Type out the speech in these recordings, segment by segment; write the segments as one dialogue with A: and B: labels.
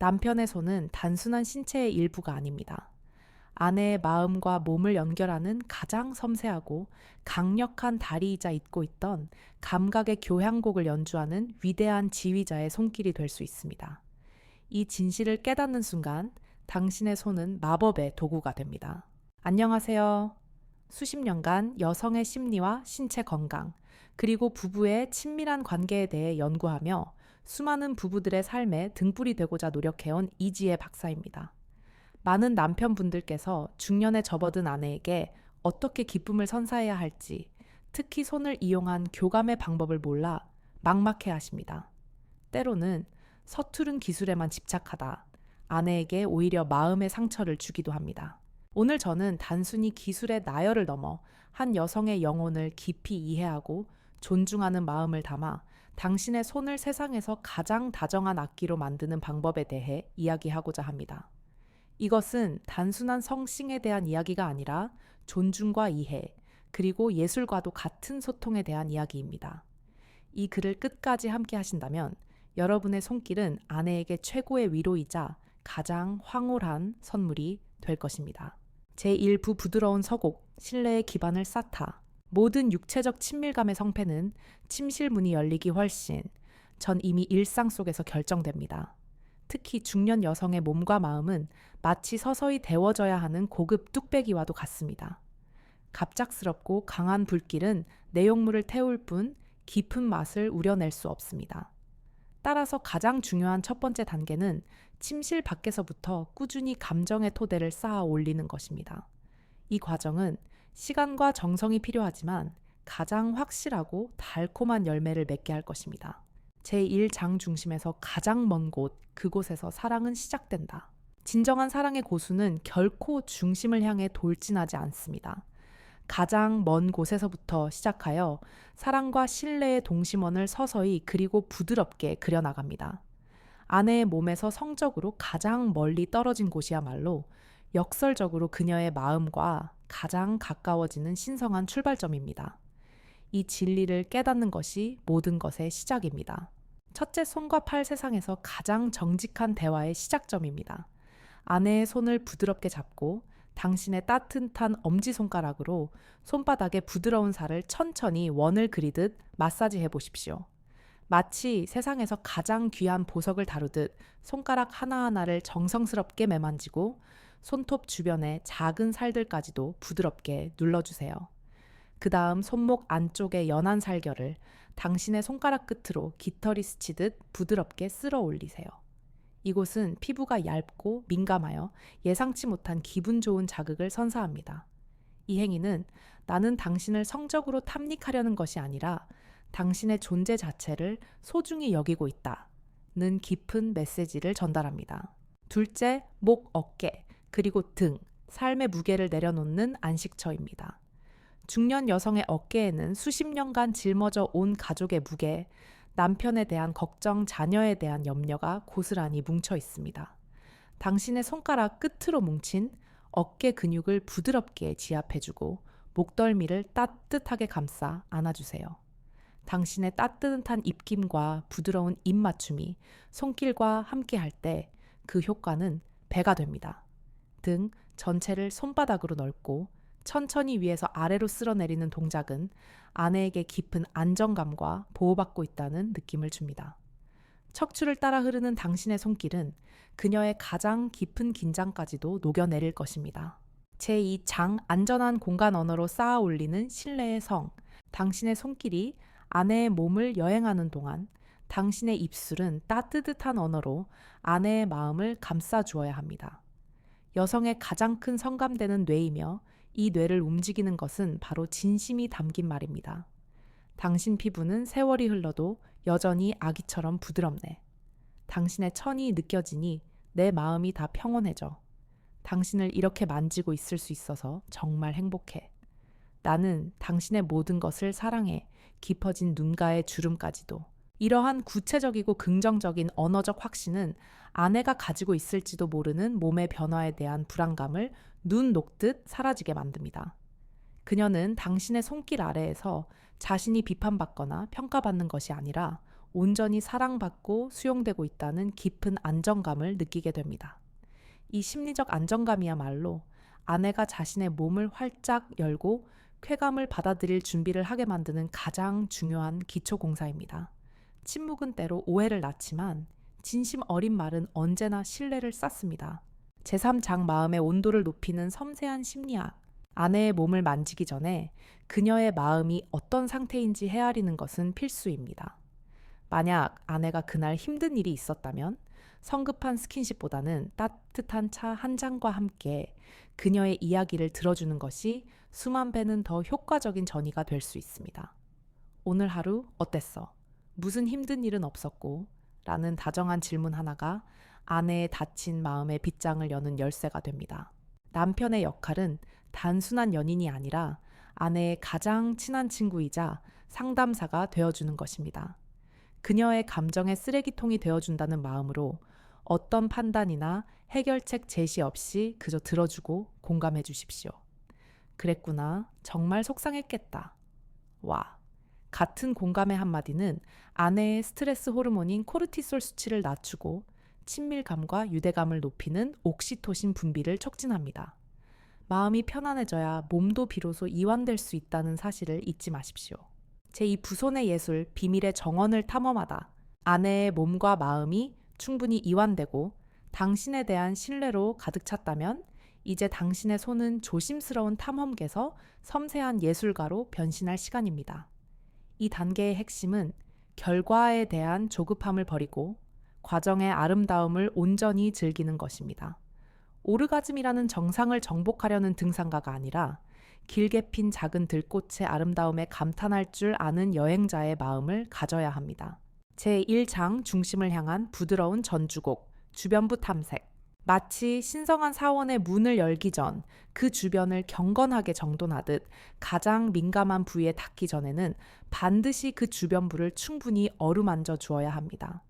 A: 남편의 손은 단순한 신체의 일부가 아닙니다. 아내의 마음과 몸을 연결하는 가장 섬세하고 강력한 다리이자 잇고 있던 감각의 교향곡을 연주하는 위대한 지휘자의 손길이 될 수 있습니다. 이 진실을 깨닫는 순간 당신의 손은 마법의 도구가 됩니다. 안녕하세요. 수십 년간 여성의 심리와 신체 건강, 그리고 부부의 친밀한 관계에 대해 연구하며 수많은 부부들의 삶에 등불이 되고자 노력해온 이지혜 박사입니다. 많은 남편분들께서 중년에 접어든 아내에게 어떻게 기쁨을 선사해야 할지, 특히 손을 이용한 교감의 방법을 몰라 막막해 하십니다. 때로는 서투른 기술에만 집착하다 아내에게 오히려 마음의 상처를 주기도 합니다. 오늘 저는 단순히 기술의 나열을 넘어 한 여성의 영혼을 깊이 이해하고 존중하는 마음을 담아 당신의 손을 세상에서 가장 다정한 악기로 만드는 방법에 대해 이야기하고자 합니다. 이것은 단순한 성싱에 대한 이야기가 아니라 존중과 이해, 그리고 예술과도 같은 소통에 대한 이야기입니다. 이 글을 끝까지 함께 하신다면 여러분의 손길은 아내에게 최고의 위로이자 가장 황홀한 선물이 될 것입니다. 제1부 부드러운 서곡, 신뢰의 기반을 쌓다. 모든 육체적 친밀감의 성패는 침실문이 열리기 훨씬 전 이미 일상 속에서 결정됩니다. 특히 중년 여성의 몸과 마음은 마치 서서히 데워져야 하는 고급 뚝배기와도 같습니다. 갑작스럽고 강한 불길은 내용물을 태울 뿐 깊은 맛을 우려낼 수 없습니다. 따라서 가장 중요한 첫 번째 단계는 침실 밖에서부터 꾸준히 감정의 토대를 쌓아 올리는 것입니다. 이 과정은 시간과 정성이 필요하지만 가장 확실하고 달콤한 열매를 맺게 할 것입니다. 제1장 중심에서 가장 먼 곳, 그곳에서 사랑은 시작된다. 진정한 사랑의 고수는 결코 중심을 향해 돌진하지 않습니다. 가장 먼 곳에서부터 시작하여 사랑과 신뢰의 동심원을 서서히 그리고 부드럽게 그려나갑니다. 아내의 몸에서 성적으로 가장 멀리 떨어진 곳이야말로 역설적으로 그녀의 마음과 가장 가까워지는 신성한 출발점입니다. 이 진리를 깨닫는 것이 모든 것의 시작입니다. 첫째, 손과 팔 세상에서 가장 정직한 대화의 시작점입니다. 아내의 손을 부드럽게 잡고 당신의 따뜻한 엄지손가락으로 손바닥의 부드러운 살을 천천히 원을 그리듯 마사지해 보십시오. 마치 세상에서 가장 귀한 보석을 다루듯 손가락 하나하나를 정성스럽게 매만지고 손톱 주변의 작은 살들까지도 부드럽게 눌러주세요. 그 다음 손목 안쪽의 연한 살결을 당신의 손가락 끝으로 깃털이 스치듯 부드럽게 쓸어 올리세요. 이곳은 피부가 얇고 민감하여 예상치 못한 기분 좋은 자극을 선사합니다. 이 행위는 나는 당신을 성적으로 탐닉하려는 것이 아니라 당신의 존재 자체를 소중히 여기고 있다는 깊은 메시지를 전달합니다. 둘째, 목, 어깨, 그리고 등, 삶의 무게를 내려놓는 안식처입니다. 중년 여성의 어깨에는 수십 년간 짊어져 온 가족의 무게, 남편에 대한 걱정, 자녀에 대한 염려가 고스란히 뭉쳐 있습니다. 당신의 손가락 끝으로 뭉친 어깨 근육을 부드럽게 지압해주고 목덜미를 따뜻하게 감싸 안아주세요. 당신의 따뜻한 입김과 부드러운 입맞춤이 손길과 함께 할 때 그 효과는 배가 됩니다. 등 전체를 손바닥으로 넓고 천천히 위에서 아래로 쓸어내리는 동작은 아내에게 깊은 안정감과 보호받고 있다는 느낌을 줍니다. 척추를 따라 흐르는 당신의 손길은 그녀의 가장 깊은 긴장까지도 녹여내릴 것입니다. 제2장 안전한 공간 언어로 쌓아 올리는 신뢰의 성. 당신의 손길이 아내의 몸을 여행하는 동안 당신의 입술은 따뜻한 언어로 아내의 마음을 감싸주어야 합니다. 여성의 가장 큰 성감대는 뇌이며 이 뇌를 움직이는 것은 바로 진심이 담긴 말입니다. 당신 피부는 세월이 흘러도 여전히 아기처럼 부드럽네. 당신의 천이 느껴지니 내 마음이 다 평온해져. 당신을 이렇게 만지고 있을 수 있어서 정말 행복해. 나는 당신의 모든 것을 사랑해. 깊어진 눈가의 주름까지도. 이러한 구체적이고 긍정적인 언어적 확신은 아내가 가지고 있을지도 모르는 몸의 변화에 대한 불안감을 눈 녹듯 사라지게 만듭니다. 그녀는 당신의 손길 아래에서 자신이 비판받거나 평가받는 것이 아니라 온전히 사랑받고 수용되고 있다는 깊은 안정감을 느끼게 됩니다. 이 심리적 안정감이야말로 아내가 자신의 몸을 활짝 열고 쾌감을 받아들일 준비를 하게 만드는 가장 중요한 기초 공사입니다. 침묵은 때로 오해를 낳지만 진심 어린 말은 언제나 신뢰를 쌓습니다. 제3장 마음의 온도를 높이는 섬세한 심리학. 아내의 몸을 만지기 전에 그녀의 마음이 어떤 상태인지 헤아리는 것은 필수입니다. 만약 아내가 그날 힘든 일이 있었다면 성급한 스킨십보다는 따뜻한 차 한 잔과 함께 그녀의 이야기를 들어주는 것이 수만 배는 더 효과적인 전이가 될 수 있습니다. 오늘 하루 어땠어? 무슨 힘든 일은 없었고? 라는 다정한 질문 하나가 아내의 닫힌 마음의 빗장을 여는 열쇠가 됩니다. 남편의 역할은 단순한 연인이 아니라 아내의 가장 친한 친구이자 상담사가 되어주는 것입니다. 그녀의 감정의 쓰레기통이 되어준다는 마음으로 어떤 판단이나 해결책 제시 없이 그저 들어주고 공감해 주십시오. 그랬구나. 정말 속상했겠다. 와. 같은 공감의 한마디는 아내의 스트레스 호르몬인 코르티솔 수치를 낮추고 친밀감과 유대감을 높이는 옥시토신 분비를 촉진합니다. 마음이 편안해져야 몸도 비로소 이완될 수 있다는 사실을 잊지 마십시오. 제2부손의 예술, 비밀의 정원을 탐험하다. 아내의 몸과 마음이 충분히 이완되고 당신에 대한 신뢰로 가득 찼다면 이제 당신의 손은 조심스러운 탐험개서 섬세한 예술가로 변신할 시간입니다. 이 단계의 핵심은 결과에 대한 조급함을 버리고 과정의 아름다움을 온전히 즐기는 것입니다. 오르가즘이라는 정상을 정복하려는 등산가가 아니라 길게 핀 작은 들꽃의 아름다움에 감탄할 줄 아는 여행자의 마음을 가져야 합니다. 제1장 중심을 향한 부드러운 전주곡, 주변부 탐색. 마치 신성한 사원의 문을 열기 전 그 주변을 경건하게 정돈하듯 가장 민감한 부위에 닿기 전에는 반드시 그 주변부를 충분히 어루만져 주어야 합니다.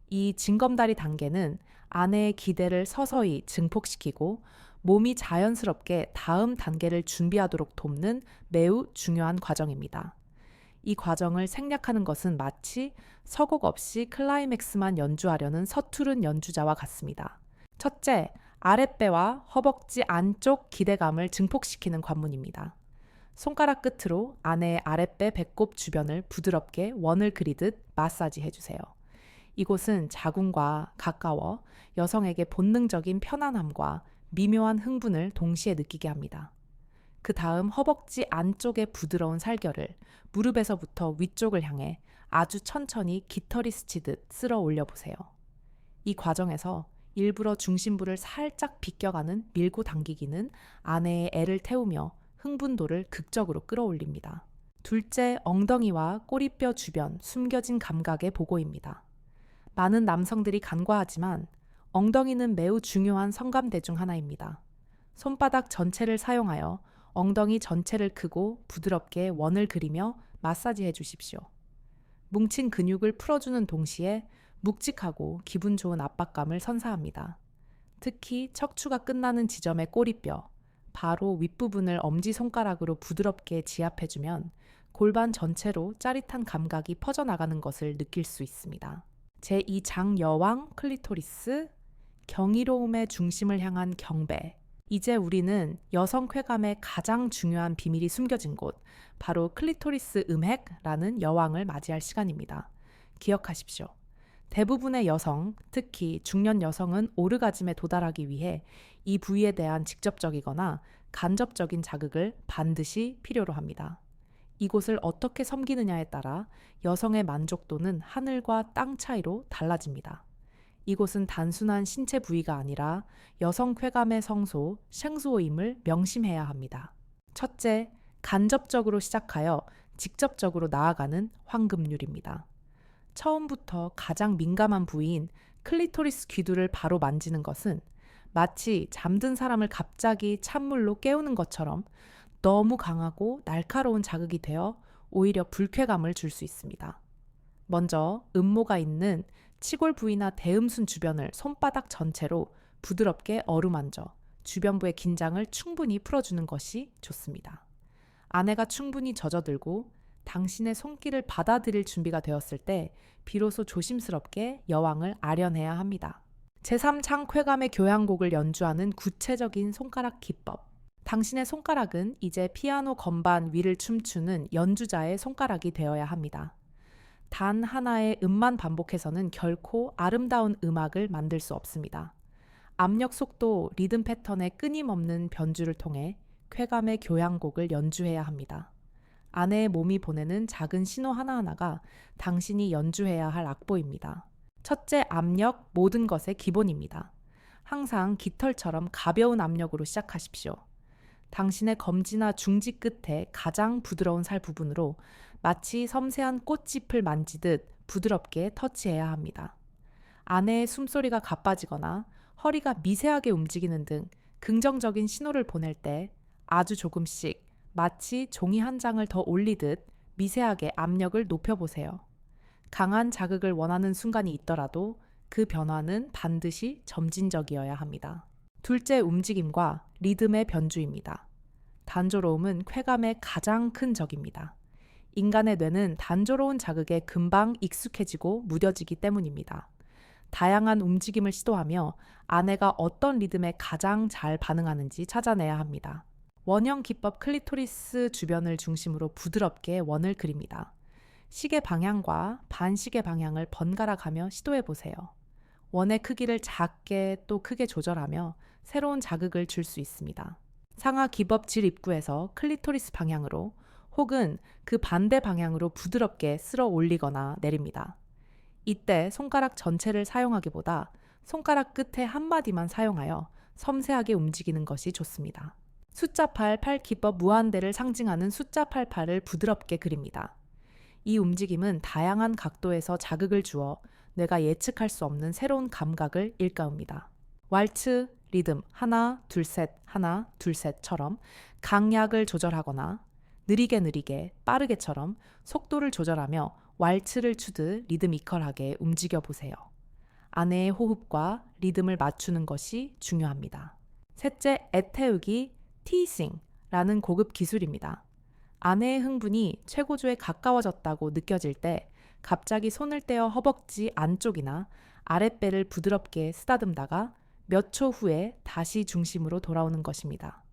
A: 이 징검다리 단계는 아내의 기대를 서서히 증폭시키고 몸이 자연스럽게 다음 단계를 준비하도록 돕는 매우 중요한 과정입니다. 이 과정을 생략하는 것은 마치 서곡 없이 클라이맥스만 연주하려는 서투른 연주자와 같습니다. 첫째, 아랫배와 허벅지 안쪽 기대감을 증폭시키는 관문입니다. 손가락 끝으로 아내의 아랫배 배꼽 주변을 부드럽게 원을 그리듯 마사지 해주세요. 이곳은 자궁과 가까워 여성에게 본능적인 편안함과 미묘한 흥분을 동시에 느끼게 합니다. 그 다음 허벅지 안쪽의 부드러운 살결을 무릎에서부터 위쪽을 향해 아주 천천히 깃털이 스치듯 쓸어 올려보세요. 이 과정에서 일부러 중심부를 살짝 비껴가는 밀고 당기기는 아내의 애를 태우며 흥분도를 극적으로 끌어올립니다. 둘째, 엉덩이와 꼬리뼈 주변 숨겨진 감각의 보고입니다. 많은 남성들이 간과하지만 엉덩이는 매우 중요한 성감대 중 하나입니다. 손바닥 전체를 사용하여 엉덩이 전체를 크고 부드럽게 원을 그리며 마사지해 주십시오. 뭉친 근육을 풀어주는 동시에 묵직하고 기분 좋은 압박감을 선사합니다. 특히 척추가 끝나는 지점의 꼬리뼈, 바로 윗부분을 엄지손가락으로 부드럽게 지압해주면 골반 전체로 짜릿한 감각이 퍼져나가는 것을 느낄 수 있습니다. 제2장 여왕 클리토리스, 경이로움의 중심을 향한 경배. 이제 우리는 여성 쾌감의 가장 중요한 비밀이 숨겨진 곳, 바로 클리토리스 음핵라는 여왕을 맞이할 시간입니다. 기억하십시오. 대부분의 여성, 특히 중년 여성은 오르가즘에 도달하기 위해 이 부위에 대한 직접적이거나 간접적인 자극을 반드시 필요로 합니다. 이곳을 어떻게 섬기느냐에 따라 여성의 만족도는 하늘과 땅 차이로 달라집니다. 이곳은 단순한 신체 부위가 아니라 여성 쾌감의 성소, 쉥수호임을 명심해야 합니다. 첫째, 간접적으로 시작하여 직접적으로 나아가는 황금률입니다. 처음부터 가장 민감한 부위인 클리토리스 귀두를 바로 만지는 것은 마치 잠든 사람을 갑자기 찬물로 깨우는 것처럼 너무 강하고 날카로운 자극이 되어 오히려 불쾌감을 줄 수 있습니다. 먼저 음모가 있는 치골 부위나 대음순 주변을 손바닥 전체로 부드럽게 어루만져 주변부의 긴장을 충분히 풀어주는 것이 좋습니다. 아내가 충분히 젖어들고 당신의 손길을 받아들일 준비가 되었을 때 비로소 조심스럽게 여왕을 아련해야 합니다. 제3창 쾌감의 교향곡을 연주하는 구체적인 손가락 기법. 당신의 손가락은 이제 피아노 건반 위를 춤추는 연주자의 손가락이 되어야 합니다. 단 하나의 음만 반복해서는 결코 아름다운 음악을 만들 수 없습니다. 압력, 속도, 리듬 패턴의 끊임없는 변주를 통해 쾌감의 교향곡을 연주해야 합니다. 아내의 몸이 보내는 작은 신호 하나하나가 당신이 연주해야 할 악보입니다. 첫째, 압력, 모든 것의 기본입니다. 항상 깃털처럼 가벼운 압력으로 시작하십시오. 당신의 검지나 중지 끝에 가장 부드러운 살 부분으로 마치 섬세한 꽃잎을 만지듯 부드럽게 터치해야 합니다. 아내의 숨소리가 가빠지거나 허리가 미세하게 움직이는 등 긍정적인 신호를 보낼 때 아주 조금씩 마치 종이 한 장을 더 올리듯 미세하게 압력을 높여보세요. 강한 자극을 원하는 순간이 있더라도 그 변화는 반드시 점진적이어야 합니다. 둘째, 움직임과 리듬의 변주입니다. 단조로움은 쾌감의 가장 큰 적입니다. 인간의 뇌는 단조로운 자극에 금방 익숙해지고 무뎌지기 때문입니다. 다양한 움직임을 시도하며 아내가 어떤 리듬에 가장 잘 반응하는지 찾아내야 합니다. 원형 기법 클리토리스 주변을 중심으로 부드럽게 원을 그립니다. 시계 방향과 반시계 방향을 번갈아 가며 시도해 보세요. 원의 크기를 작게 또 크게 조절하며 새로운 자극을 줄 수 있습니다. 상하 기법 질 입구에서 클리토리스 방향으로 혹은 그 반대 방향으로 부드럽게 쓸어 올리거나 내립니다. 이때 손가락 전체를 사용하기보다 손가락 끝에 한 마디만 사용하여 섬세하게 움직이는 것이 좋습니다. 숫자 8, 팔 기법 무한대를 상징하는 숫자 88을 부드럽게 그립니다. 이 움직임은 다양한 각도에서 자극을 주어 뇌가 예측할 수 없는 새로운 감각을 일깨웁니다. 왈츠, 리듬 하나, 둘, 셋, 하나, 둘, 셋처럼 강약을 조절하거나 느리게, 빠르게처럼 속도를 조절하며 왈츠를 추듯 리드미컬하게 움직여 보세요. 아내의 호흡과 리듬을 맞추는 것이 중요합니다. 셋째, 애태우기, 티싱라는 고급 기술입니다. 아내의 흥분이 최고조에 가까워졌다고 느껴질 때 갑자기 손을 떼어 허벅지 안쪽이나 아랫배를 부드럽게 쓰다듬다가 몇 초 후에 다시 중심으로 돌아오는 것입니다.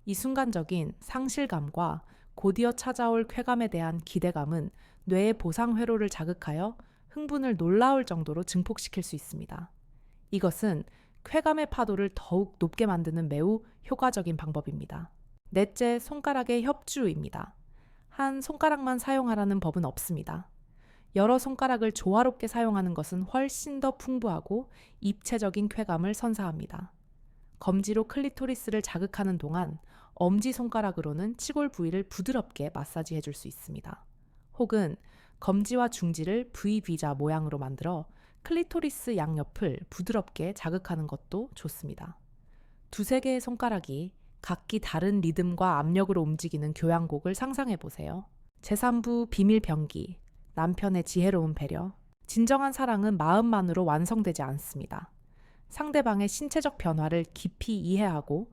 A: 이 순간적인 상실감과 곧이어 찾아올 쾌감에 대한 기대감은 뇌의 보상 회로를 자극하여 흥분을 놀라울 정도로 증폭시킬 수 있습니다. 이것은 쾌감의 파도를 더욱 높게 만드는 매우 효과적인 방법입니다. 넷째, 손가락의 협주입니다. 한 손가락만 사용하라는 법은 없습니다. 여러 손가락을 조화롭게 사용하는 것은 훨씬 더 풍부하고 입체적인 쾌감을 선사합니다. 검지로 클리토리스를 자극하는 동안 엄지손가락으로는 치골 부위를 부드럽게 마사지해 줄 수 있습니다. 혹은 검지와 중지를 VB자 모양으로 만들어 클리토리스 양옆을 부드럽게 자극하는 것도 좋습니다. 두세 개의 손가락이 각기 다른 리듬과 압력으로 움직이는 교향곡을 상상해 보세요. 제3부 비밀 병기, 남편의 지혜로운 배려. 진정한 사랑은 마음만으로 완성되지 않습니다. 상대방의 신체적 변화를 깊이 이해하고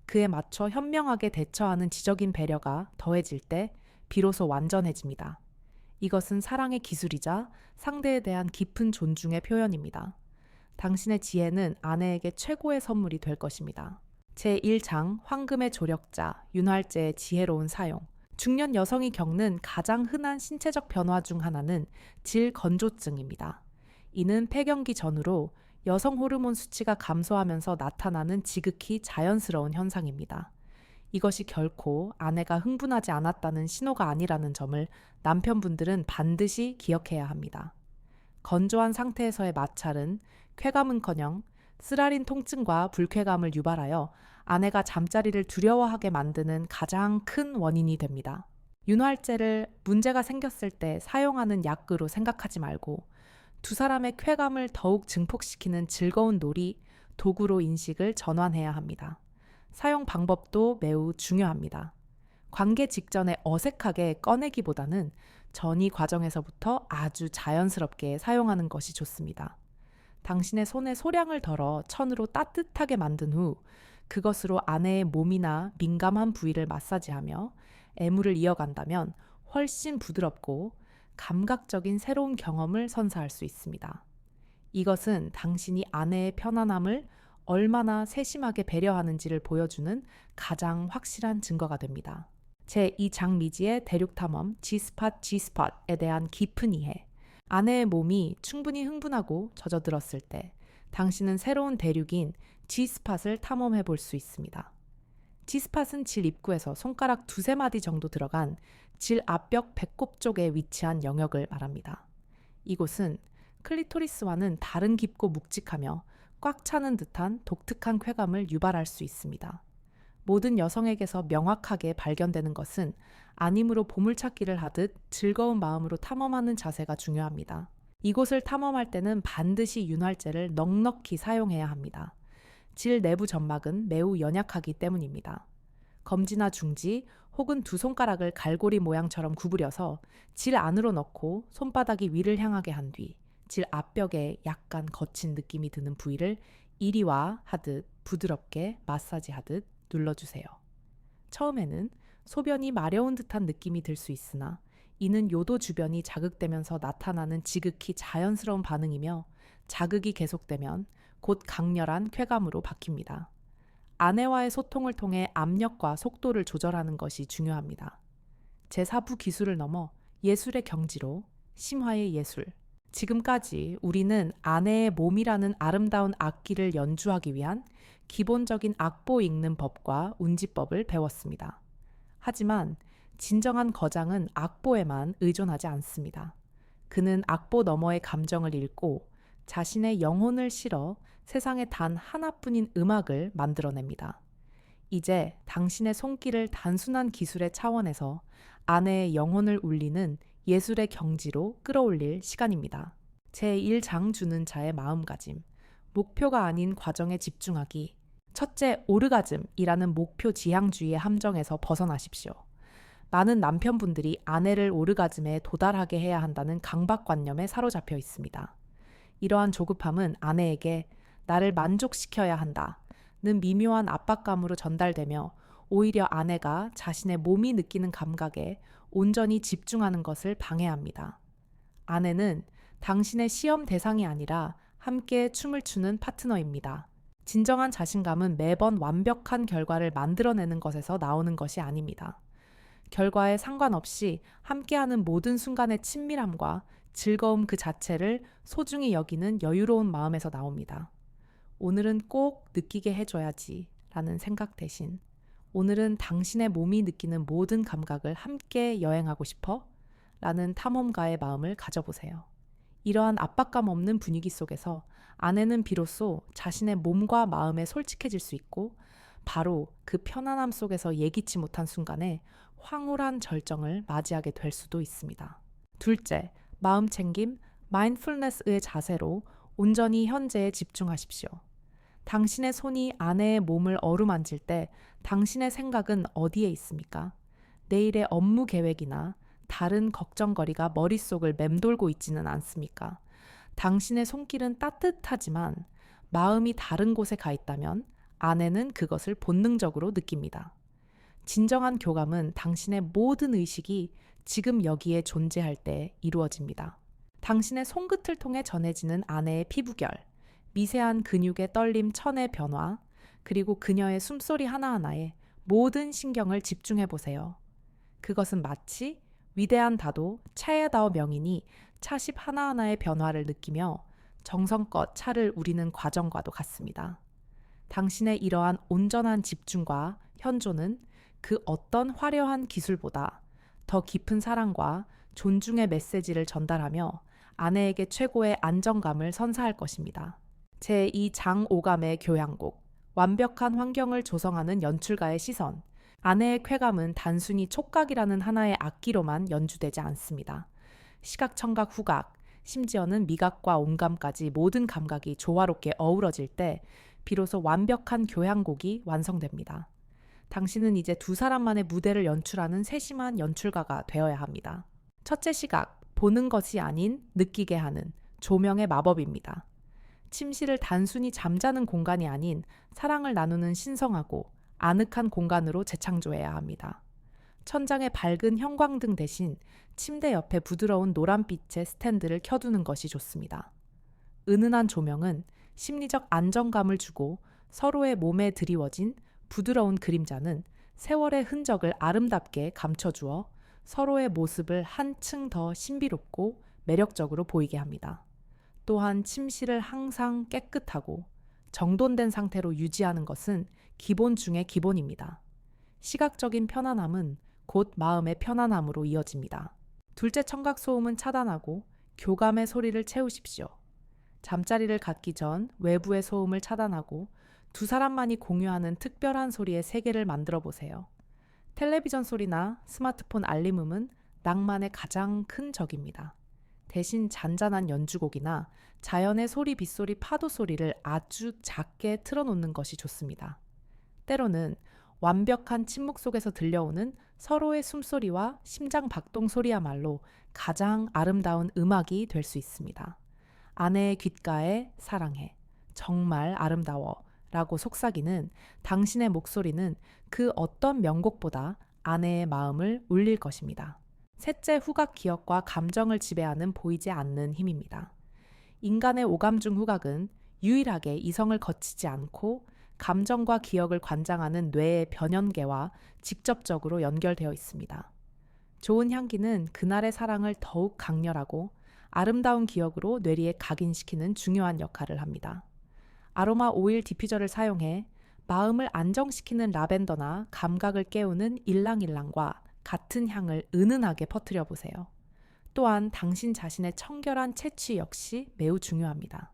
A: 그에 맞춰 현명하게 대처하는 지적인 배려가 더해질 때 비로소 완전해집니다. 이것은 사랑의 기술이자 상대에 대한 깊은 존중의 표현입니다. 당신의 지혜는 아내에게 최고의 선물이 될 것입니다. 제1장 황금의 조력자, 윤활제의 지혜로운 사용. 중년 여성이 겪는 가장 흔한 신체적 변화 중 하나는 질건조증입니다. 이는 폐경기 전후로 여성 호르몬 수치가 감소하면서 나타나는 지극히 자연스러운 현상입니다. 이것이 결코 아내가 흥분하지 않았다는 신호가 아니라는 점을 남편분들은 반드시 기억해야 합니다. 건조한 상태에서의 마찰은 쾌감은커녕 쓰라린 통증과 불쾌감을 유발하여 아내가 잠자리를 두려워하게 만드는 가장 큰 원인이 됩니다. 윤활제를 문제가 생겼을 때 사용하는 약으로 생각하지 말고 두 사람의 쾌감을 더욱 증폭시키는 즐거운 놀이, 도구로 인식을 전환해야 합니다. 사용 방법도 매우 중요합니다. 관계 직전에 어색하게 꺼내기보다는 전이 과정에서부터 아주 자연스럽게 사용하는 것이 좋습니다. 당신의 손에 소량을 덜어 천으로 따뜻하게 만든 후 그것으로 아내의 몸이나 민감한 부위를 마사지하며 애무를 이어간다면 훨씬 부드럽고 감각적인 새로운 경험을 선사할 수 있습니다. 이것은 당신이 아내의 편안함을 얼마나 세심하게 배려하는지를 보여주는 가장 확실한 증거가 됩니다. 제2장 미지의 대륙 탐험 G스팟에 대한 깊은 이해. 아내의 몸이 충분히 흥분하고 젖어들었을 때 당신은 새로운 대륙인 G스팟을 탐험해 볼 수 있습니다. G스팟은 질 입구에서 손가락 두세 마디 정도 들어간 질 앞벽 배꼽 쪽에 위치한 영역을 말합니다. 이곳은 클리토리스와는 다른 깊고 묵직하며 꽉 차는 듯한 독특한 쾌감을 유발할 수 있습니다. 모든 여성에게서 명확하게 발견되는 것은 아님으로 보물찾기를 하듯 즐거운 마음으로 탐험하는 자세가 중요합니다. 이곳을 탐험할 때는 반드시 윤활제를 넉넉히 사용해야 합니다. 질 내부 점막은 매우 연약하기 때문입니다. 검지나 중지 혹은 두 손가락을 갈고리 모양처럼 구부려서 질 안으로 넣고 손바닥이 위를 향하게 한 뒤 질 앞벽에 약간 거친 느낌이 드는 부위를 이리와 하듯 부드럽게 마사지하듯 눌러주세요. 처음에는 소변이 마려운 듯한 느낌이 들 수 있으나 이는 요도 주변이 자극되면서 나타나는 지극히 자연스러운 반응이며 자극이 계속되면 곧 강렬한 쾌감으로 바뀝니다. 아내와의 소통을 통해 압력과 속도를 조절하는 것이 중요합니다. 제4부 기술을 넘어 예술의 경지로 심화의 예술. 지금까지 우리는 아내의 몸이라는 아름다운 악기를 연주하기 위한 기본적인 악보 읽는 법과 운지법을 배웠습니다. 하지만 진정한 거장은 악보에만 의존하지 않습니다. 그는 악보 너머의 감정을 읽고 자신의 영혼을 실어 세상에 단 하나뿐인 음악을 만들어냅니다. 이제 당신의 손길을 단순한 기술의 차원에서 아내의 영혼을 울리는 예술의 경지로 끌어올릴 시간입니다. 제1장 주는 자의 마음가짐. 목표가 아닌 과정에 집중하기. 첫째, 오르가즘이라는 목표 지향주의의 함정에서 벗어나십시오. 많은 남편분들이 아내를 오르가즘에 도달하게 해야 한다는 강박관념에 사로잡혀 있습니다. 이러한 조급함은 아내에게 나를 만족시켜야 한다는 미묘한 압박감으로 전달되며 오히려 아내가 자신의 몸이 느끼는 감각에 온전히 집중하는 것을 방해합니다. 아내는 당신의 시험 대상이 아니라 함께 춤을 추는 파트너입니다. 진정한 자신감은 매번 완벽한 결과를 만들어내는 것에서 나오는 것이 아닙니다. 결과에 상관없이 함께하는 모든 순간의 친밀함과 즐거움 그 자체를 소중히 여기는 여유로운 마음에서 나옵니다. 오늘은 꼭 느끼게 해줘야지 라는 생각 대신 오늘은 당신의 몸이 느끼는 모든 감각을 함께 여행하고 싶어? 라는 탐험가의 마음을 가져보세요. 이러한 압박감 없는 분위기 속에서 아내는 비로소 자신의 몸과 마음에 솔직해질 수 있고 바로 그 편안함 속에서 예기치 못한 순간에 황홀한 절정을 맞이하게 될 수도 있습니다. 둘째, 마음챙김, 마인드풀니스의 자세로 온전히 현재에 집중하십시오. 당신의 손이 아내의 몸을 어루만질 때 당신의 생각은 어디에 있습니까? 내일의 업무 계획이나 다른 걱정거리가 머릿속을 맴돌고 있지는 않습니까? 당신의 손길은 따뜻하지만 마음이 다른 곳에 가 있다면 아내는 그것을 본능적으로 느낍니다. 진정한 교감은 당신의 모든 의식이 지금 여기에 존재할 때 이루어집니다. 당신의 손끝을 통해 전해지는 아내의 피부결, 미세한 근육의 떨림 천의 변화, 그리고 그녀의 숨소리 하나하나에 모든 신경을 집중해 보세요. 그것은 마치 위대한 다도 차에다오 명인이 차십 하나하나의 변화를 느끼며 정성껏 차를 우리는 과정과도 같습니다. 당신의 이러한 온전한 집중과 현조는 그 어떤 화려한 기술보다 더 깊은 사랑과 존중의 메시지를 전달하며 아내에게 최고의 안정감을 선사할 것입니다. 제2장 오감의 교향곡, 완벽한 환경을 조성하는 연출가의 시선. 아내의 쾌감은 단순히 촉각이라는 하나의 악기로만 연주되지 않습니다. 시각, 청각, 후각, 심지어는 미각과 온감까지 모든 감각이 조화롭게 어우러질 때 비로소 완벽한 교향곡이 완성됩니다. 당신은 이제 두 사람만의 무대를 연출하는 세심한 연출가가 되어야 합니다. 첫째 시각, 보는 것이 아닌 느끼게 하는 조명의 마법입니다. 침실을 단순히 잠자는 공간이 아닌 사랑을 나누는 신성하고 아늑한 공간으로 재창조해야 합니다. 천장에 밝은 형광등 대신 침대 옆에 부드러운 노란빛의 스탠드를 켜두는 것이 좋습니다. 은은한 조명은 심리적 안정감을 주고 서로의 몸에 드리워진 부드러운 그림자는 세월의 흔적을 아름답게 감춰주어 서로의 모습을 한층 더 신비롭고 매력적으로 보이게 합니다. 또한 침실을 항상 깨끗하고 정돈된 상태로 유지하는 것은 기본 중의 기본입니다. 시각적인 편안함은 곧 마음의 편안함으로 이어집니다. 둘째 청각 소음은 차단하고 교감의 소리를 채우십시오. 잠자리를 갖기 전 외부의 소음을 차단하고 두 사람만이 공유하는 특별한 소리의 세계를 만들어 보세요. 텔레비전 소리나 스마트폰 알림음은 낭만의 가장 큰 적입니다. 대신 잔잔한 연주곡이나 자연의 소리, 빗소리, 파도 소리를 아주 작게 틀어놓는 것이 좋습니다. 때로는 완벽한 침묵 속에서 들려오는 서로의 숨소리와 심장 박동 소리야말로 가장 아름다운 음악이 될 수 있습니다. 아내의 귓가에 사랑해, 정말 아름다워 라고 속삭이는 당신의 목소리는 그 어떤 명곡보다 아내의 마음을 울릴 것입니다. 셋째, 후각 기억과 감정을 지배하는 보이지 않는 힘입니다. 인간의 오감 중 후각은 유일하게 이성을 거치지 않고 감정과 기억을 관장하는 뇌의 변연계와 직접적으로 연결되어 있습니다. 좋은 향기는 그날의 사랑을 더욱 강렬하고 아름다운 기억으로 뇌리에 각인시키는 중요한 역할을 합니다. 아로마 오일 디퓨저를 사용해 마음을 안정시키는 라벤더나 감각을 깨우는 일랑일랑과 같은 향을 은은하게 퍼뜨려 보세요. 또한 당신 자신의 청결한 채취 역시 매우 중요합니다.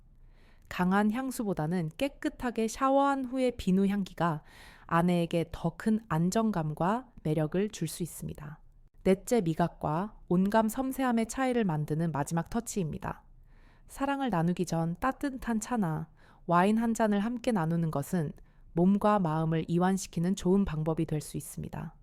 A: 강한 향수보다는 깨끗하게 샤워한 후의 비누 향기가 아내에게 더 큰 안정감과 매력을 줄 수 있습니다. 넷째, 미각과 온감 섬세함의 차이를 만드는 마지막 터치입니다. 사랑을 나누기 전 따뜻한 차나 와인 한 잔을 함께 나누는 것은 몸과 마음을 이완시키는 좋은 방법이 될 수 있습니다.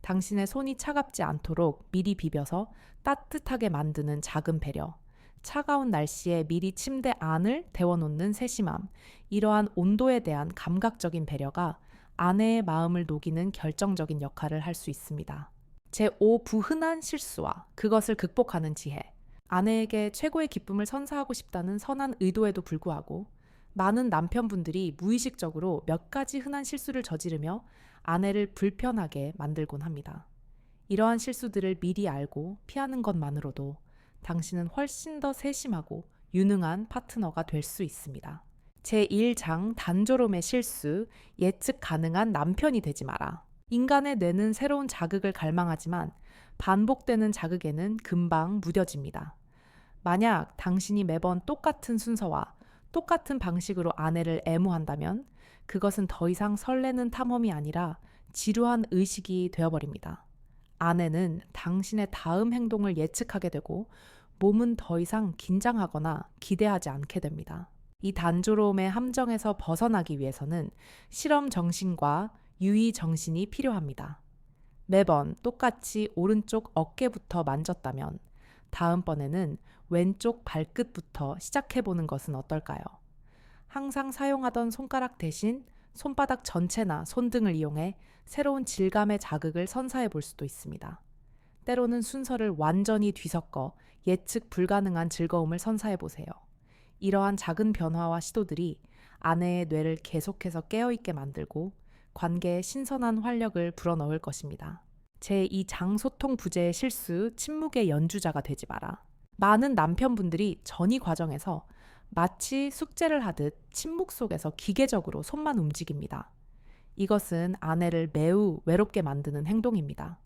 A: 당신의 손이 차갑지 않도록 미리 비벼서 따뜻하게 만드는 작은 배려, 차가운 날씨에 미리 침대 안을 데워놓는 세심함, 이러한 온도에 대한 감각적인 배려가 아내의 마음을 녹이는 결정적인 역할을 할 수 있습니다. 제5, 부흔한 실수와 그것을 극복하는 지혜. 아내에게 최고의 기쁨을 선사하고 싶다는 선한 의도에도 불구하고 많은 남편분들이 무의식적으로 몇 가지 흔한 실수를 저지르며 아내를 불편하게 만들곤 합니다. 이러한 실수들을 미리 알고 피하는 것만으로도 당신은 훨씬 더 세심하고 유능한 파트너가 될 수 있습니다. 제1장 단조로움의 실수, 예측 가능한 남편이 되지 마라. 인간의 뇌는 새로운 자극을 갈망하지만 반복되는 자극에는 금방 무뎌집니다. 만약 당신이 매번 똑같은 순서와 똑같은 방식으로 아내를 애무한다면 그것은 더 이상 설레는 탐험이 아니라 지루한 의식이 되어버립니다. 아내는 당신의 다음 행동을 예측하게 되고 몸은 더 이상 긴장하거나 기대하지 않게 됩니다. 이 단조로움의 함정에서 벗어나기 위해서는 실험 정신과 유의 정신이 필요합니다. 매번 똑같이 오른쪽 어깨부터 만졌다면 다음번에는 왼쪽 발끝부터 시작해보는 것은 어떨까요? 항상 사용하던 손가락 대신 손바닥 전체나 손등을 이용해 새로운 질감의 자극을 선사해 볼 수도 있습니다. 때로는 순서를 완전히 뒤섞어 예측 불가능한 즐거움을 선사해 보세요. 이러한 작은 변화와 시도들이 아내의 뇌를 계속해서 깨어있게 만들고 관계에 신선한 활력을 불어넣을 것입니다. 제2장 소통 부재의 실수, 침묵의 연주자가 되지 마라. 많은 남편분들이 전이 과정에서 마치 숙제를 하듯 침묵 속에서 기계적으로 손만 움직입니다. 이것은 아내를 매우 외롭게 만드는 행동입니다.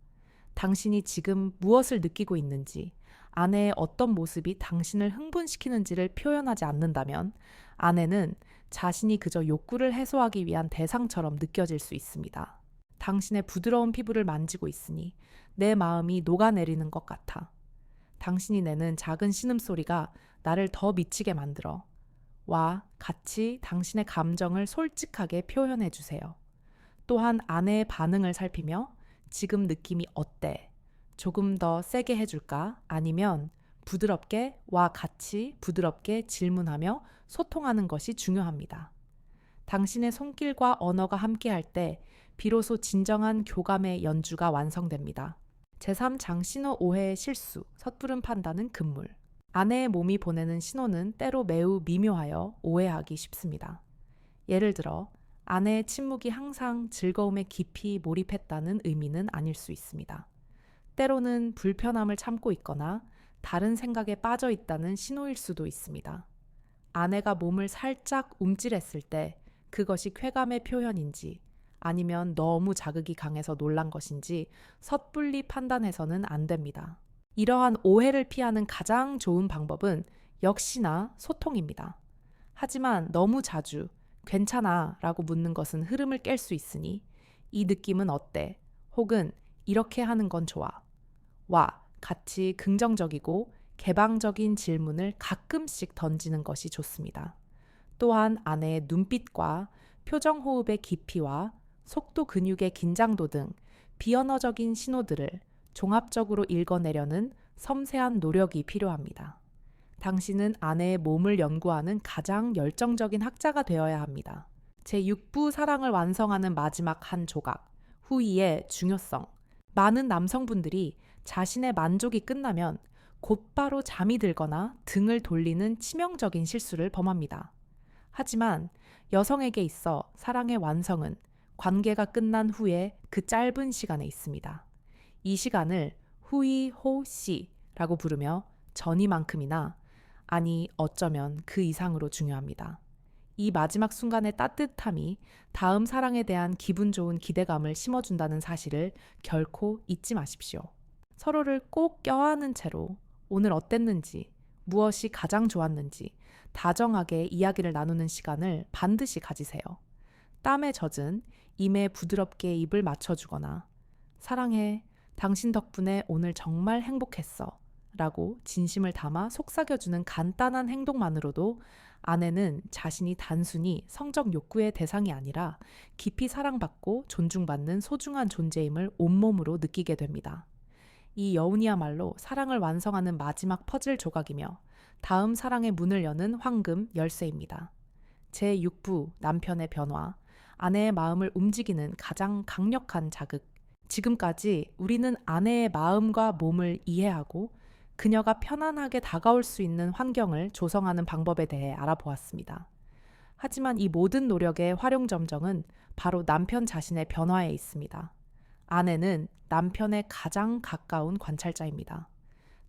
A: 당신이 지금 무엇을 느끼고 있는지, 아내의 어떤 모습이 당신을 흥분시키는지를 표현하지 않는다면 아내는 자신이 그저 욕구를 해소하기 위한 대상처럼 느껴질 수 있습니다. 당신의 부드러운 피부를 만지고 있으니 내 마음이 녹아내리는 것 같아. 당신이 내는 작은 신음소리가 나를 더 미치게 만들어. 와, 같이 당신의 감정을 솔직하게 표현해 주세요. 또한 아내의 반응을 살피며 지금 느낌이 어때? 조금 더 세게 해줄까? 아니면 부드럽게 와 같이 부드럽게 질문하며 소통하는 것이 중요합니다. 당신의 손길과 언어가 함께할 때 비로소 진정한 교감의 연주가 완성됩니다. 제3 장신호 오해의 실수, 섣부른 판단은 금물. 아내의 몸이 보내는 신호는 때로 매우 미묘하여 오해하기 쉽습니다. 예를 들어 아내의 침묵이 항상 즐거움에 깊이 몰입했다는 의미는 아닐 수 있습니다. 때로는 불편함을 참고 있거나 다른 생각에 빠져 있다는 신호일 수도 있습니다. 아내가 몸을 살짝 움찔했을 때 그것이 쾌감의 표현인지 아니면 너무 자극이 강해서 놀란 것인지 섣불리 판단해서는 안 됩니다. 이러한 오해를 피하는 가장 좋은 방법은 역시나 소통입니다. 하지만 너무 자주 괜찮아 라고 묻는 것은 흐름을 깰 수 있으니 이 느낌은 어때? 혹은 이렇게 하는 건 좋아. 와 같이 긍정적이고 개방적인 질문을 가끔씩 던지는 것이 좋습니다. 또한 아내의 눈빛과 표정 호흡의 깊이와 속도 근육의 긴장도 등 비언어적인 신호들을 종합적으로 읽어내려는 섬세한 노력이 필요합니다. 당신은 아내의 몸을 연구하는 가장 열정적인 학자가 되어야 합니다. 제6부 사랑을 완성하는 마지막 한 조각, 후이의 중요성. 많은 남성분들이 자신의 만족이 끝나면 곧바로 잠이 들거나 등을 돌리는 치명적인 실수를 범합니다. 하지만 여성에게 있어 사랑의 완성은 관계가 끝난 후에 그 짧은 시간에 있습니다. 이 시간을 후이 호 씨라고 부르며 전이만큼이나 아니 어쩌면 그 이상으로 중요합니다. 이 마지막 순간의 따뜻함이 다음 사랑에 대한 기분 좋은 기대감을 심어준다는 사실을 결코 잊지 마십시오. 서로를 꼭 껴안은 채로 오늘 어땠는지, 무엇이 가장 좋았는지 다정하게 이야기를 나누는 시간을 반드시 가지세요. 땀에 젖은 임에 부드럽게 입을 맞춰주거나 사랑해, 당신 덕분에 오늘 정말 행복했어 라고 진심을 담아 속삭여주는 간단한 행동만으로도 아내는 자신이 단순히 성적 욕구의 대상이 아니라 깊이 사랑받고 존중받는 소중한 존재임을 온몸으로 느끼게 됩니다. 이 여운이야말로 사랑을 완성하는 마지막 퍼즐 조각이며 다음 사랑의 문을 여는 황금 열쇠입니다. 제6부 남편의 변화, 아내의 마음을 움직이는 가장 강력한 자극. 지금까지 우리는 아내의 마음과 몸을 이해하고 그녀가 편안하게 다가올 수 있는 환경을 조성하는 방법에 대해 알아보았습니다. 하지만 이 모든 노력의 활용점정은 바로 남편 자신의 변화에 있습니다. 아내는 남편의 가장 가까운 관찰자입니다.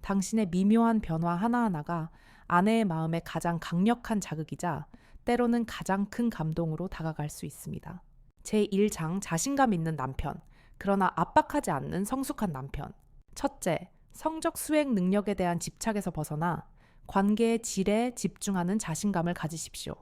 A: 당신의 미묘한 변화 하나하나가 아내의 마음에 가장 강력한 자극이자 때로는 가장 큰 감동으로 다가갈 수 있습니다. 제1장 자신감 있는 남편, 그러나 압박하지 않는 성숙한 남편. 첫째, 성적 수행 능력에 대한 집착에서 벗어나 관계의 질에 집중하는 자신감을 가지십시오.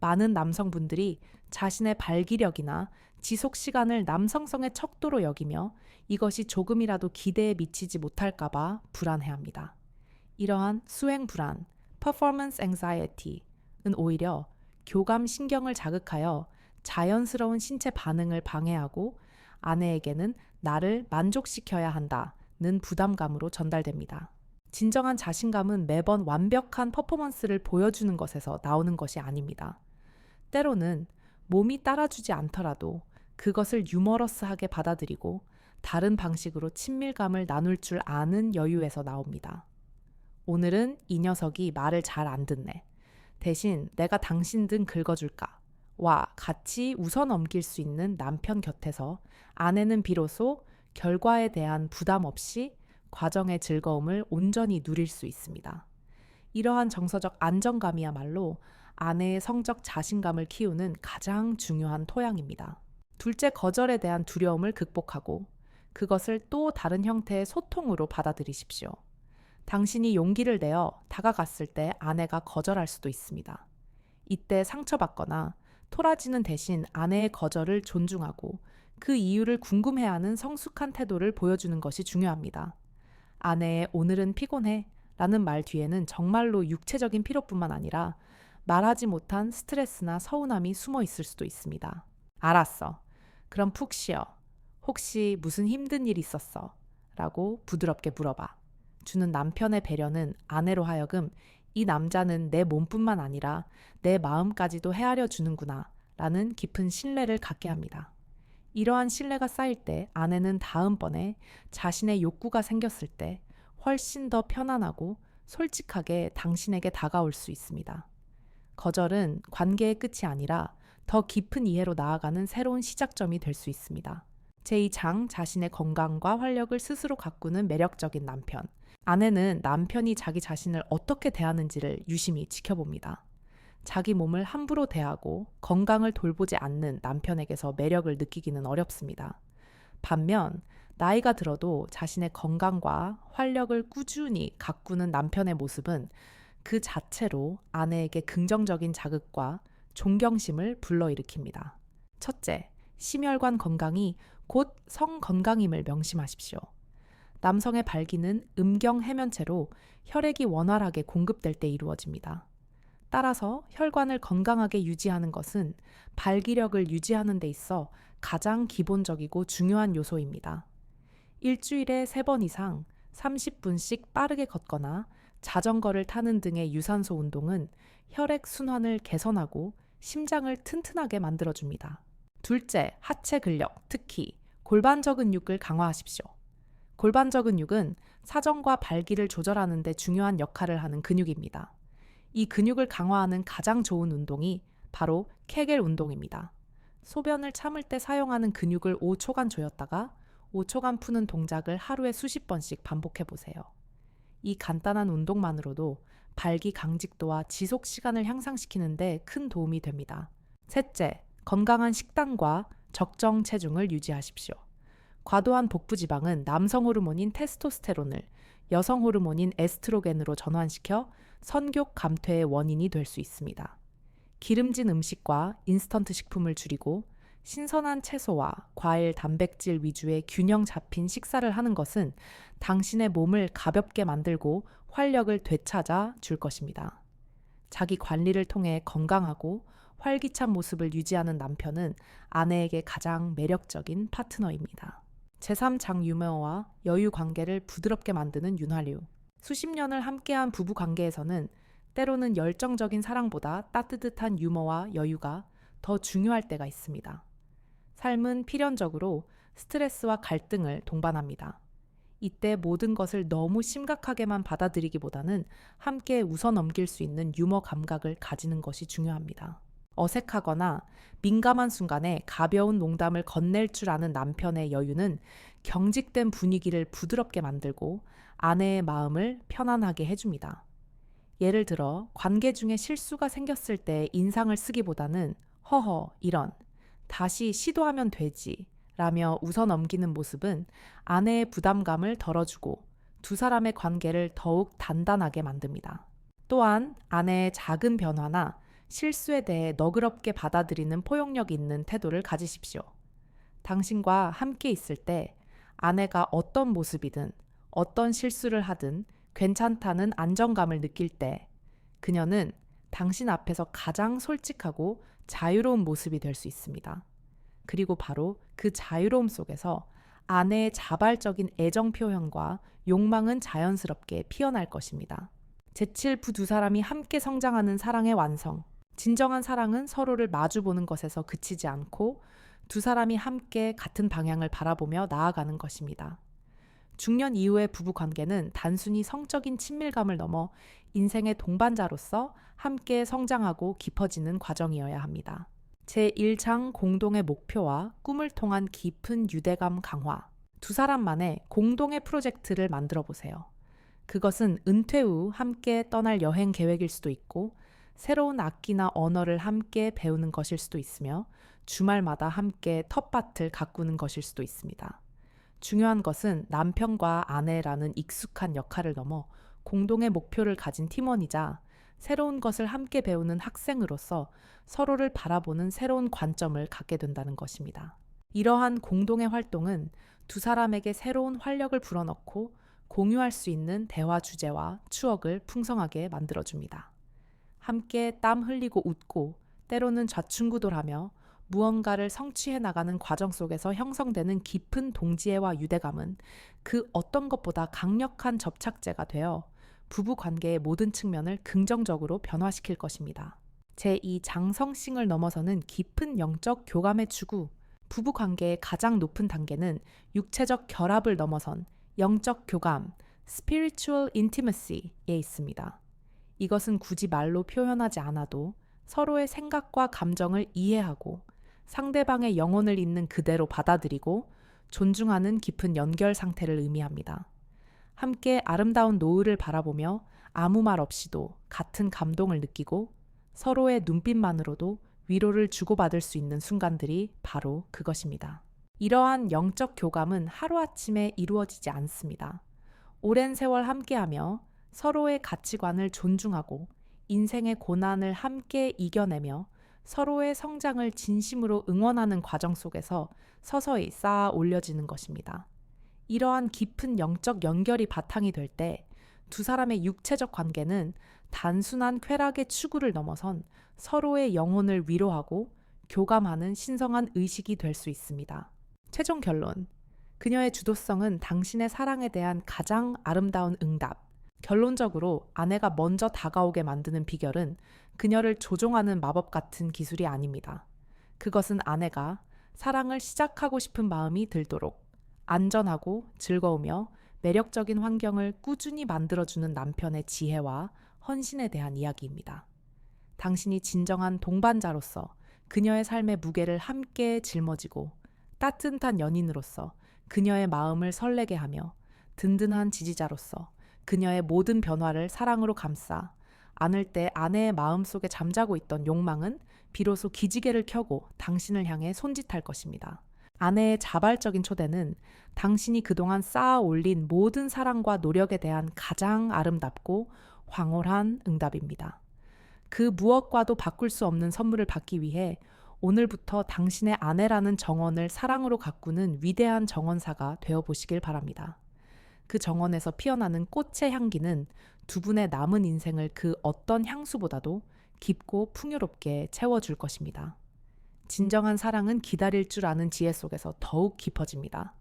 A: 많은 남성분들이 자신의 발기력이나 지속 시간을 남성성의 척도로 여기며 이것이 조금이라도 기대에 미치지 못할까봐 불안해합니다. 이러한 수행 불안, performance anxiety는 오히려 교감 신경을 자극하여 자연스러운 신체 반응을 방해하고 아내에게는 나를 만족시켜야 한다는 부담감으로 전달됩니다. 진정한 자신감은 매번 완벽한 퍼포먼스를 보여주는 것에서 나오는 것이 아닙니다. 때로는 몸이 따라주지 않더라도 그것을 유머러스하게 받아들이고 다른 방식으로 친밀감을 나눌 줄 아는 여유에서 나옵니다. 오늘은 이 녀석이 말을 잘 안 듣네. 대신 내가 당신 등 긁어줄까? 와 같이 웃어넘길 수 있는 남편 곁에서 아내는 비로소 결과에 대한 부담 없이 과정의 즐거움을 온전히 누릴 수 있습니다. 이러한 정서적 안정감이야말로 아내의 성적 자신감을 키우는 가장 중요한 토양입니다. 둘째 거절에 대한 두려움을 극복하고 그것을 또 다른 형태의 소통으로 받아들이십시오. 당신이 용기를 내어 다가갔을 때 아내가 거절할 수도 있습니다. 이때 상처받거나 토라지는 대신 아내의 거절을 존중하고 그 이유를 궁금해하는 성숙한 태도를 보여주는 것이 중요합니다. 아내의 오늘은 피곤해 라는 말 뒤에는 정말로 육체적인 피로뿐만 아니라 말하지 못한 스트레스나 서운함이 숨어 있을 수도 있습니다. 알았어. 그럼 푹 쉬어. 혹시 무슨 힘든 일 있었어? 라고 부드럽게 물어봐. 주는 남편의 배려는 아내로 하여금 이 남자는 내 몸뿐만 아니라 내 마음까지도 헤아려 주는구나 라는 깊은 신뢰를 갖게 합니다. 이러한 신뢰가 쌓일 때 아내는 다음번에 자신의 욕구가 생겼을 때 훨씬 더 편안하고 솔직하게 당신에게 다가올 수 있습니다. 거절은 관계의 끝이 아니라 더 깊은 이해로 나아가는 새로운 시작점이 될 수 있습니다. 제2장 자신의 건강과 활력을 스스로 가꾸는 매력적인 남편. 아내는 남편이 자기 자신을 어떻게 대하는지를 유심히 지켜봅니다. 자기 몸을 함부로 대하고 건강을 돌보지 않는 남편에게서 매력을 느끼기는 어렵습니다. 반면 나이가 들어도 자신의 건강과 활력을 꾸준히 가꾸는 남편의 모습은 그 자체로 아내에게 긍정적인 자극과 존경심을 불러일으킵니다. 첫째, 심혈관 건강이 곧 성 건강임을 명심하십시오. 남성의 발기는 음경 해면체로 혈액이 원활하게 공급될 때 이루어집니다. 따라서 혈관을 건강하게 유지하는 것은 발기력을 유지하는 데 있어 가장 기본적이고 중요한 요소입니다. 일주일에 3번 이상 30분씩 빠르게 걷거나 자전거를 타는 등의 유산소 운동은 혈액 순환을 개선하고 심장을 튼튼하게 만들어줍니다. 둘째, 하체 근력, 특히 골반저 근육을 강화하십시오. 골반저 근육은 사정과 발기를 조절하는 데 중요한 역할을 하는 근육입니다. 이 근육을 강화하는 가장 좋은 운동이 바로 케겔 운동입니다. 소변을 참을 때 사용하는 근육을 5초간 조였다가 5초간 푸는 동작을 하루에 수십 번씩 반복해 보세요. 이 간단한 운동만으로도 발기 강직도와 지속 시간을 향상시키는 데 큰 도움이 됩니다. 셋째, 건강한 식단과 적정 체중을 유지하십시오. 과도한 복부 지방은 남성 호르몬인 테스토스테론을 여성 호르몬인 에스트로겐으로 전환시켜 선교 감퇴의 원인이 될 수 있습니다. 기름진 음식과 인스턴트 식품을 줄이고 신선한 채소와 과일, 단백질 위주의 균형 잡힌 식사를 하는 것은 당신의 몸을 가볍게 만들고 활력을 되찾아 줄 것입니다. 자기 관리를 통해 건강하고 활기찬 모습을 유지하는 남편은 아내에게 가장 매력적인 파트너입니다. 제3장 유머와 여유 관계를 부드럽게 만드는 윤활유. 수십 년을 함께한 부부 관계에서는 때로는 열정적인 사랑보다 따뜻한 유머와 여유가 더 중요할 때가 있습니다. 삶은 필연적으로 스트레스와 갈등을 동반합니다. 이때 모든 것을 너무 심각하게만 받아들이기보다는 함께 웃어넘길 수 있는 유머 감각을 가지는 것이 중요합니다. 어색하거나 민감한 순간에 가벼운 농담을 건넬 줄 아는 남편의 여유는 경직된 분위기를 부드럽게 만들고 아내의 마음을 편안하게 해줍니다. 예를 들어 관계 중에 실수가 생겼을 때 인상을 쓰기보다는 허허 이런 다시 시도하면 되지 라며 웃어넘기는 모습은 아내의 부담감을 덜어주고 두 사람의 관계를 더욱 단단하게 만듭니다. 또한 아내의 작은 변화나 실수에 대해 너그럽게 받아들이는 포용력 있는 태도를 가지십시오. 당신과 함께 있을 때 아내가 어떤 모습이든 어떤 실수를 하든 괜찮다는 안정감을 느낄 때 그녀는 당신 앞에서 가장 솔직하고 자유로운 모습이 될 수 있습니다. 그리고 바로 그 자유로움 속에서 아내의 자발적인 애정 표현과 욕망은 자연스럽게 피어날 것입니다. 제7부 두 사람이 함께 성장하는 사랑의 완성. 진정한 사랑은 서로를 마주보는 것에서 그치지 않고 두 사람이 함께 같은 방향을 바라보며 나아가는 것입니다. 중년 이후의 부부 관계는 단순히 성적인 친밀감을 넘어 인생의 동반자로서 함께 성장하고 깊어지는 과정이어야 합니다. 제1장 공동의 목표와 꿈을 통한 깊은 유대감 강화. 두 사람만의 공동의 프로젝트를 만들어 보세요. 그것은 은퇴 후 함께 떠날 여행 계획일 수도 있고 새로운 악기나 언어를 함께 배우는 것일 수도 있으며 주말마다 함께 텃밭을 가꾸는 것일 수도 있습니다. 중요한 것은 남편과 아내라는 익숙한 역할을 넘어 공동의 목표를 가진 팀원이자 새로운 것을 함께 배우는 학생으로서 서로를 바라보는 새로운 관점을 갖게 된다는 것입니다. 이러한 공동의 활동은 두 사람에게 새로운 활력을 불어넣고 공유할 수 있는 대화 주제와 추억을 풍성하게 만들어줍니다. 함께 땀 흘리고 웃고 때로는 좌충구돌하며 무언가를 성취해 나가는 과정 속에서 형성되는 깊은 동지애와 유대감은 그 어떤 것보다 강력한 접착제가 되어 부부 관계의 모든 측면을 긍정적으로 변화시킬 것입니다. 제2 장성싱을 넘어서는 깊은 영적 교감의 추구, 부부 관계의 가장 높은 단계는 육체적 결합을 넘어선 영적 교감, spiritual intimacy에 있습니다. 이것은 굳이 말로 표현하지 않아도 서로의 생각과 감정을 이해하고 상대방의 영혼을 있는 그대로 받아들이고 존중하는 깊은 연결 상태를 의미합니다. 함께 아름다운 노을을 바라보며 아무 말 없이도 같은 감동을 느끼고 서로의 눈빛만으로도 위로를 주고받을 수 있는 순간들이 바로 그것입니다. 이러한 영적 교감은 하루아침에 이루어지지 않습니다. 오랜 세월 함께하며 서로의 가치관을 존중하고 인생의 고난을 함께 이겨내며 서로의 성장을 진심으로 응원하는 과정 속에서 서서히 쌓아 올려지는 것입니다. 이러한 깊은 영적 연결이 바탕이 될 때 두 사람의 육체적 관계는 단순한 쾌락의 추구를 넘어선 서로의 영혼을 위로하고 교감하는 신성한 의식이 될 수 있습니다. 최종 결론. 그녀의 주도성은 당신의 사랑에 대한 가장 아름다운 응답. 결론적으로 아내가 먼저 다가오게 만드는 비결은 그녀를 조종하는 마법 같은 기술이 아닙니다. 그것은 아내가 사랑을 시작하고 싶은 마음이 들도록 안전하고 즐거우며 매력적인 환경을 꾸준히 만들어주는 남편의 지혜와 헌신에 대한 이야기입니다. 당신이 진정한 동반자로서 그녀의 삶의 무게를 함께 짊어지고 따뜻한 연인으로서 그녀의 마음을 설레게 하며 든든한 지지자로서 그녀의 모든 변화를 사랑으로 감싸 안을 때 아내의 마음속에 잠자고 있던 욕망은 비로소 기지개를 켜고 당신을 향해 손짓할 것입니다. 아내의 자발적인 초대는 당신이 그동안 쌓아 올린 모든 사랑과 노력에 대한 가장 아름답고 황홀한 응답입니다. 그 무엇과도 바꿀 수 없는 선물을 받기 위해 오늘부터 당신의 아내라는 정원을 사랑으로 가꾸는 위대한 정원사가 되어보시길 바랍니다. 그 정원에서 피어나는 꽃의 향기는 두 분의 남은 인생을 그 어떤 향수보다도 깊고 풍요롭게 채워줄 것입니다. 진정한 사랑은 기다릴 줄 아는 지혜 속에서 더욱 깊어집니다.